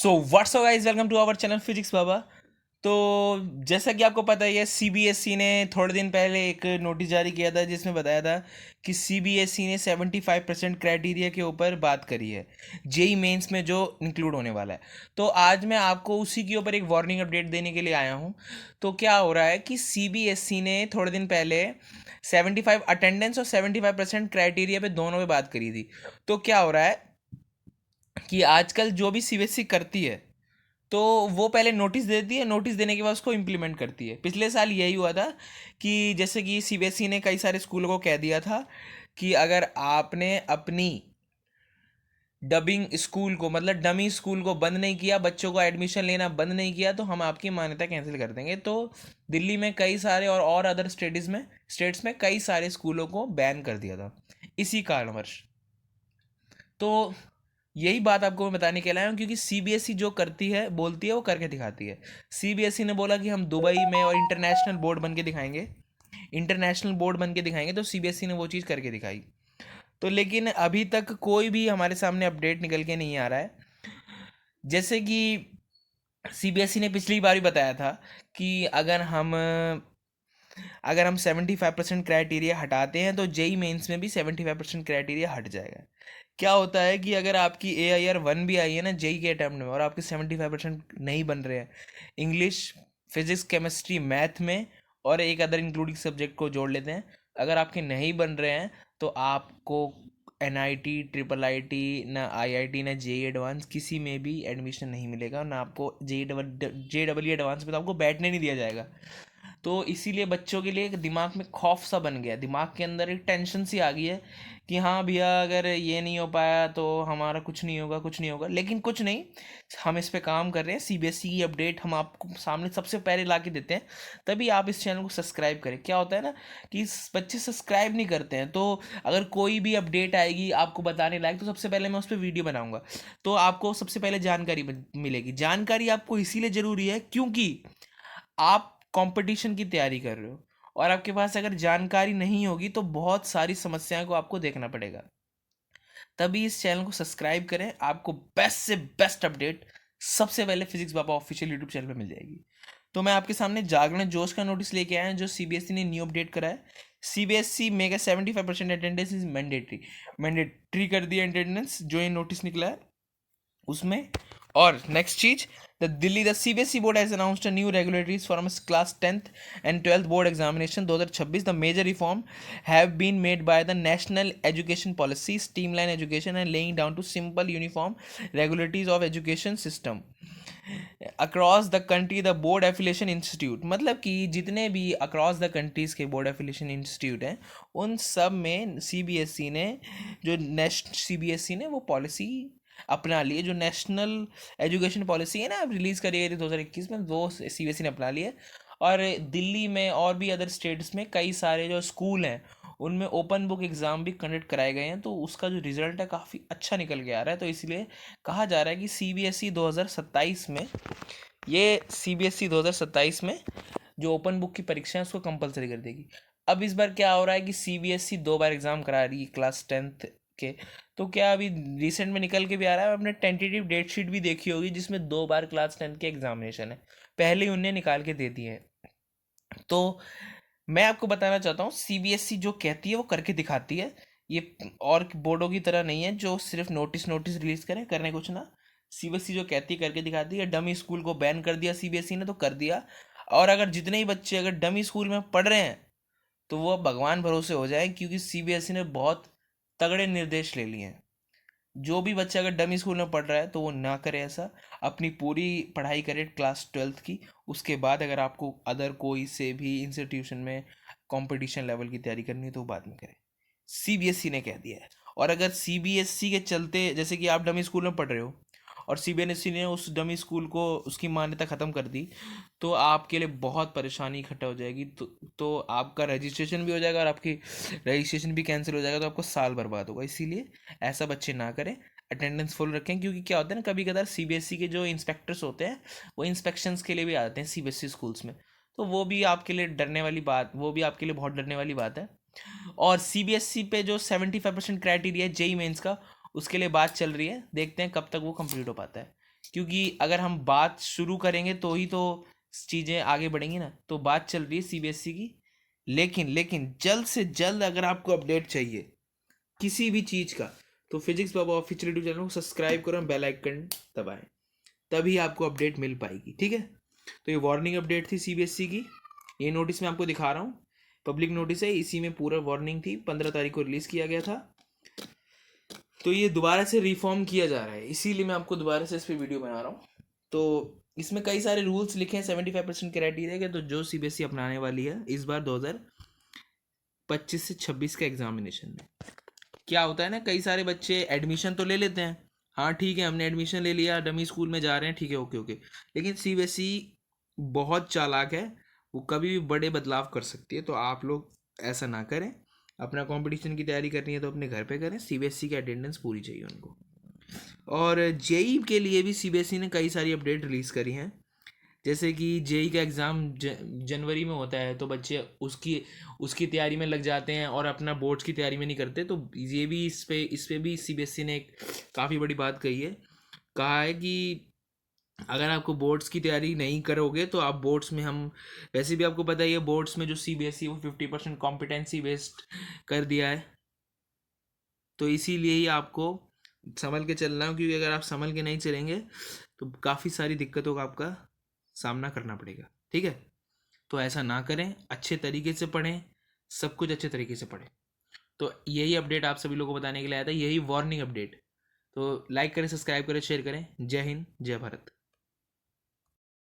So what's up guys, welcome to our channel physics Baba. तो जैसा कि आपको पता ही है, सीबीएसई ने थोड़े दिन पहले एक नोटिस जारी किया था जिसमें बताया था कि सीबीएसई ने 75% क्राइटेरिया के ऊपर बात करी है जेई मेंस में जो इंक्लूड होने वाला है। तो आज मैं आपको उसी के ऊपर एक वार्निंग अपडेट देने के लिए आया हूँ। तो क्या हो रहा है कि सीबीएसई ने थोड़े दिन पहले 75 अटेंडेंस और 75% क्राइटेरिया पे दोनों पे बात करी थी। तो क्या हो रहा है कि आजकल जो भी सीबीएसई करती है तो वो पहले नोटिस देती है, नोटिस देने के बाद उसको इम्प्लीमेंट करती है। पिछले साल यही हुआ था कि जैसे कि सीबीएसई ने कई सारे स्कूलों को कह दिया था कि अगर आपने अपनी डबिंग स्कूल को, मतलब डमी स्कूल को बंद नहीं किया, बच्चों को एडमिशन लेना बंद नहीं किया, तो हम आपकी मान्यता कैंसिल कर देंगे। तो दिल्ली में कई सारे और अदर स्टेट्स में कई सारे स्कूलों को बैन कर दिया था इसी कारणवश। तो यही बात आपको मैं बताने के लाया हूँ, क्योंकि सीबीएसई जो करती है, बोलती है, वो करके दिखाती है। सीबीएसई ने बोला कि हम दुबई में और इंटरनेशनल बोर्ड बन के दिखाएंगे, इंटरनेशनल बोर्ड बन के दिखाएंगे, तो सीबीएसई ने वो चीज़ करके दिखाई। तो लेकिन अभी तक कोई भी हमारे सामने अपडेट निकल के नहीं आ रहा है। जैसे कि सीबीएसई ने पिछली बार भी बताया था कि अगर हम 75% क्राइटेरिया हटाते हैं तो जेई मेंस में भी 75% क्राइटेरिया हट जाएगा। क्या होता है कि अगर आपकी AIR 1 भी आई है ना जेई के अटेम्प्ट में, और आपके 75% नहीं बन रहे हैं इंग्लिश, फिजिक्स, केमिस्ट्री, मैथ में, और एक अदर इंक्लूडिंग सब्जेक्ट को जोड़ लेते हैं, अगर आपके नहीं बन रहे हैं तो आपको NIT, IIIT, ना IIT, ना जेई एडवांस, किसी में भी एडमिशन नहीं मिलेगा, ना आपको JEE एडवांस में तो आपको बैठने नहीं दिया जाएगा। तो इसीलिए बच्चों के लिए एक दिमाग में खौफ सा बन गया, दिमाग के अंदर एक टेंशन सी आ गई है कि हाँ भैया, अगर ये नहीं हो पाया तो हमारा कुछ नहीं होगा, कुछ नहीं होगा। लेकिन कुछ नहीं, हम इस पे काम कर रहे हैं। सीबीएसई की अपडेट हम आपको सामने सबसे पहले ला के देते हैं, तभी आप इस चैनल को सब्सक्राइब करें। क्या होता है ना कि बच्चे सब्सक्राइब नहीं करते हैं, तो अगर कोई भी अपडेट आएगी आपको बताने लायक, तो सबसे पहले मैं उस पर वीडियो बनाऊंगा, तो आपको सबसे पहले जानकारी मिलेगी। जानकारी आपको इसीलिए ज़रूरी है क्योंकि आप कंपटीशन की तैयारी कर रहे हो, और आपके पास अगर जानकारी नहीं होगी तो बहुत सारी समस्याओं को आपको देखना पड़ेगा। तभी इस चैनल को सब्सक्राइब करें, आपको बेस्ट से बेस्ट अपडेट सबसे पहले फिजिक्स बाबा ऑफिशियल यूट्यूब चैनल पे मिल जाएगी। तो मैं आपके सामने जागरण जोश का नोटिस लेके आया हूं, जो सीबीएसई ने न्यू अपडेट करा है। CBSE mega 75% attendance is mandatory, mandatory कर दिया अटेंडेंस, जो ये नोटिस निकला है उसमें। और नेक्स्ट चीज, the CBSE board has announced a new regulatories for class 10th and 12th board examination 2026। The major reform have been made by the national education policy, streamline education and laying down to simple uniform regulatories of education system across the country. The board affiliation institute, मतलब कि जितने भी across the countries के board affiliation institute हैं, उन सब में CBSE ने वो पॉलिसी अपना ली है। जो नेशनल एजुकेशन पॉलिसी है ना, रिलीज करी गई थी 2021 में, वो सीबीएसई ने अपना ली है। और दिल्ली में और भी अदर स्टेट्स में कई सारे जो स्कूल हैं उनमें ओपन बुक एग्ज़ाम भी कंडक्ट कराए गए हैं, तो उसका जो रिजल्ट है काफ़ी अच्छा निकल के आ रहा है। तो इसलिए कहा जा रहा है कि सीबीएसई 2027 में, ये सीबीएसई 2027 में जो ओपन बुक की परीक्षा है उसको कंपलसरी कर देगी। अब इस बार क्या हो रहा है कि सीबीएसई 2 बार एग्ज़ाम करा रही है क्लास 10th के। तो क्या अभी रिसेंट में निकल के भी आ रहा है, आपने टेंटेटिव डेट शीट भी देखी होगी जिसमें 2 बार क्लास 10th के एग्जामिनेशन है, पहले ही उनने निकाल के दे दिए हैं। तो मैं आपको बताना चाहता हूँ, सीबीएसई जो कहती है वो करके दिखाती है। ये और बोर्डों की तरह नहीं है जो सिर्फ नोटिस नोटिस रिलीज करें, करने कुछ ना। सीबीएसई जो कहती है करके दिखाती है। डमी स्कूल को बैन कर दिया सीबीएसई ने, तो कर दिया। और अगर जितने ही बच्चे अगर डमी स्कूल में पढ़ रहे हैं तो वो अब भगवान भरोसे हो जाए, क्योंकि सीबीएसई ने बहुत तगड़े निर्देश ले लिए हैं। जो भी बच्चा अगर डमी स्कूल में पढ़ रहा है तो वो ना करे ऐसा, अपनी पूरी पढ़ाई करे क्लास 12th की। उसके बाद अगर आपको अदर कोई से भी इंस्टीट्यूशन में कंपटीशन लेवल की तैयारी करनी है तो वो बाद में करें, सीबीएसई ने कह दिया है। और अगर सीबीएसई के चलते, जैसे कि आप डमी स्कूल में पढ़ रहे हो और सीबीएसई ने उस डमी स्कूल को उसकी मान्यता ख़त्म कर दी, तो आपके लिए बहुत परेशानी इकट्ठा हो जाएगी। तो आपका रजिस्ट्रेशन भी हो जाएगा, और आपकी रजिस्ट्रेशन भी कैंसिल हो जाएगा, तो आपको साल बर्बाद होगा। इसीलिए ऐसा बच्चे ना करें, अटेंडेंस फुल रखें। क्योंकि क्या होता है ना, कभी कभार सीबीएसई के जो इंस्पेक्टर्स होते हैं वो इंस्पेक्शंस के लिए भी आते हैं सीबीएसई स्कूल्स में, तो वो भी आपके लिए डरने वाली बात, वो भी आपके लिए बहुत डरने वाली बात है। और सीबीएसई पे जो 75% क्राइटेरिया है जेई मेंस का, उसके लिए बात चल रही है, देखते हैं कब तक वो कंप्लीट हो पाता है। क्योंकि अगर हम बात शुरू करेंगे तो ही तो चीज़ें आगे बढ़ेंगी ना। तो बात चल रही है सीबीएसई की। लेकिन लेकिन जल्द से जल्द अगर आपको अपडेट चाहिए किसी भी चीज़ का, तो फिजिक्स बाबा ऑफिशियल यूट्यूब चैनल को सब्सक्राइब करो, बेल आइकन दबाएं, तभी आपको अपडेट मिल पाएगी। ठीक है, तो ये वार्निंग अपडेट थी सीबीएसई की। ये नोटिस मैं आपको दिखा रहा हूँ, पब्लिक नोटिस है, इसी में पूरा वार्निंग थी, 15 तारीख को रिलीज़ किया गया था। तो ये दोबारा से रिफॉर्म किया जा रहा है, इसीलिए मैं आपको दोबारा से इस पर वीडियो बना रहा हूँ। तो इसमें कई सारे रूल्स लिखे हैं 75% क्राइटेरिया के, तो जो सीबीएसई अपनाने वाली है इस बार 2025 से 26 के एग्जामिनेशन में। क्या होता है ना, कई सारे बच्चे एडमिशन तो ले लेते हैं, हाँ ठीक है हमने एडमिशन ले लिया, डमी स्कूल में जा रहे हैं, ठीक है ओके ओके, लेकिन सीबीएसई बहुत चालाक है, वो कभी भी बड़े बदलाव कर सकती है। तो आप लोग ऐसा ना करें, अपना कंपटीशन की तैयारी करनी है तो अपने घर पे करें, सीबीएसई की अटेंडेंस पूरी चाहिए उनको। और जेई के लिए भी सीबीएसई ने कई सारी अपडेट रिलीज़ करी हैं, जैसे कि जेई का एग्ज़ाम जनवरी में होता है, तो बच्चे उसकी उसकी तैयारी में लग जाते हैं और अपना बोर्ड्स की तैयारी में नहीं करते। तो ये भी इस पे भी सीबीएसई ने एक काफ़ी बड़ी बात कही है, कहा है कि अगर आपको बोर्ड्स की तैयारी नहीं करोगे तो आप बोर्ड्स में, हम वैसे भी आपको पता ही है बोर्ड्स में जो सीबीएसई वो 50% कॉम्पिटेंसी बेस्ड कर दिया है। तो इसीलिए ही आपको संभल के चलना है, क्योंकि अगर आप संभल के नहीं चलेंगे तो काफ़ी सारी दिक्कतों का आपका सामना करना पड़ेगा। ठीक है, तो ऐसा ना करें, अच्छे तरीके से पढ़ें, सब कुछ अच्छे तरीके से पढ़ें। तो यही अपडेट आप सभी लोगों को बताने के लिए आया था, यही वार्निंग अपडेट। तो लाइक करें, सब्सक्राइब करें, शेयर करें। जय हिंद, जय भारत।